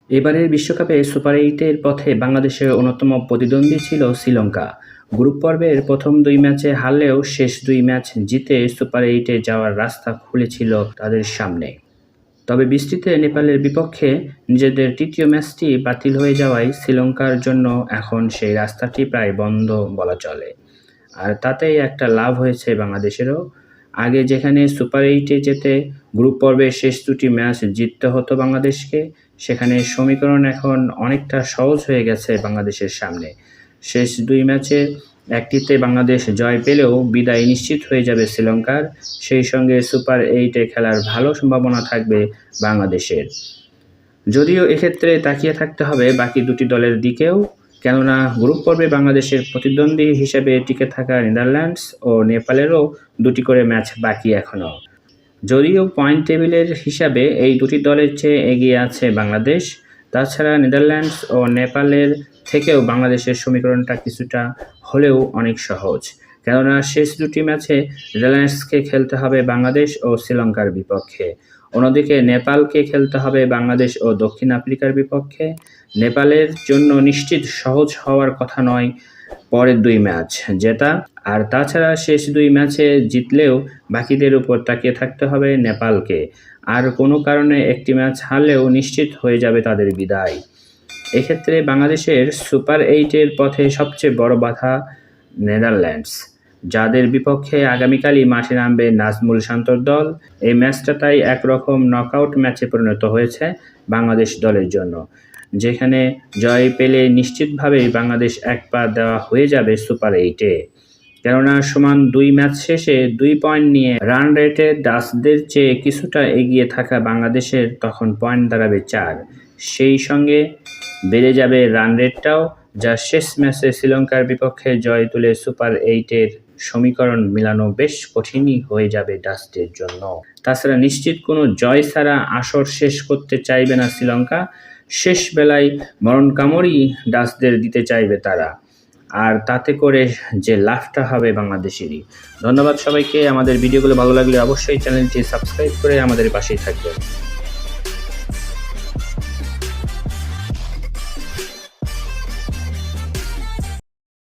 এবারের বিশ্বকাপে সুপার এইটের পথে বাংলাদেশের অন্যতম প্রতিদ্বন্দ্বী ছিল শ্রীলঙ্কা। গ্রুপ পর্বের প্রথম ২ ম্যাচে হারলেও শেষ ২ ম্যাচ জিতে সুপার এইটে যাওয়ার রাস্তা খুলেছিল তাদের সামনে। তবে বৃষ্টিতে নেপালের বিপক্ষে নিজেদের তৃতীয় ম্যাচটি বাতিল হয়ে যাওয়ায় শ্রীলঙ্কার জন্য এখন সেই রাস্তাটি প্রায় বন্ধ বলা চলে। আর তাতেই একটা লাভ হয়েছে বাংলাদেশেরও। আগে যেখানে সুপার এইটে যেতে গ্রুপ পর্বের শেষ ২টি ম্যাচ জিততে হতো বাংলাদেশকে, সেখানে সমীকরণ এখন অনেকটা সহজ হয়ে গেছে বাংলাদেশের সামনে। শেষ ২ ম্যাচে একটিতে বাংলাদেশ জয় পেলেও বিদায় নিশ্চিত হয়ে যাবে শ্রীলঙ্কার। সেই সঙ্গে সুপার এইটে খেলার ভালো সম্ভাবনা থাকবে বাংলাদেশের। যদিও এক্ষেত্রে তাকিয়ে থাকতে হবে বাকি দুটি দলের দিকেও, কেননা গ্রুপ পর্বে বাংলাদেশের প্রতিদ্বন্দ্বী হিসেবে টিকে থাকা নেদারল্যান্ডস ও নেপালেরও ২টি করে ম্যাচ বাকি এখনও। যদিও পয়েন্ট টেবিলের হিসাবে এই দুটি দলের চেয়ে এগিয়ে আছে বাংলাদেশ, তাছাড়া নেদারল্যান্ডস ও নেপালের থেকেও বাংলাদেশের সমীকরণটা কিছুটা হলেও অনেক সহজ, কেননা শেষ ২টি ম্যাচে নেদারল্যান্ডসকে খেলতে হবে বাংলাদেশ ও শ্রীলঙ্কার বিপক্ষে। অন্যদিকে নেপালকে খেলতে হবে বাংলাদেশ ও দক্ষিণ আফ্রিকার বিপক্ষে। নেপালের জন্য নিশ্চিত সহজ হওয়ার কথা নয় পরের ২ ম্যাচ জেতা। আর তাছাড়া শেষ ২ ম্যাচে জিতলেও বাকিদের উপর তাকিয়ে থাকতে হবে নেপালকে। আর কোনো কারণে একটি ম্যাচ হারলেও নিশ্চিত হয়ে যাবে তাদের বিদায়। এক্ষেত্রে বাংলাদেশের সুপার এইটের পথে সবচেয়ে বড় বাধা নেদারল্যান্ডস, যাদের বিপক্ষে আগামীকালই মাঠে নামবে নাজমুল শান্তর দল। এই ম্যাচটা তাই একরকম নকআউট ম্যাচে পরিণত হয়েছে বাংলাদেশ দলের জন্য, যেখানে জয় পেলে নিশ্চিতভাবেই বাংলাদেশ এক পা দেওয়া হয়ে যাবে সুপার এইটে। কেননা সমান ২ ম্যাচ শেষে ২ পয়েন্ট নিয়ে রান রেটে ডাচদের চেয়ে কিছুটা এগিয়ে থাকা বাংলাদেশের তখন পয়েন্ট দাঁড়াবে ৪। সেই সঙ্গে বেড়ে যাবে রান রেটটাও, যা শেষ ম্যাচে শ্রীলঙ্কার বিপক্ষে জয় তুলে সুপার এইটের সমীকরণ মিলানো বেশ কঠিনই হয়ে যাবে ডাচদের জন্য। তাছাড়া নিশ্চিত কোনো জয় ছাড়া আসর শেষ করতে চাইবে না শ্রীলঙ্কা। শেষ বেলায় মরণ কামড়ই ডাচদের দিতে চাইবে তারা, আর তাতে করে যে লাভটা হবে বাংলাদেশেরই। ধন্যবাদ সবাইকে। আমাদের ভিডিওগুলো ভালো লাগলে অবশ্যই চ্যানেলটি সাবস্ক্রাইব করে আমাদের পাশেই থাকবেন।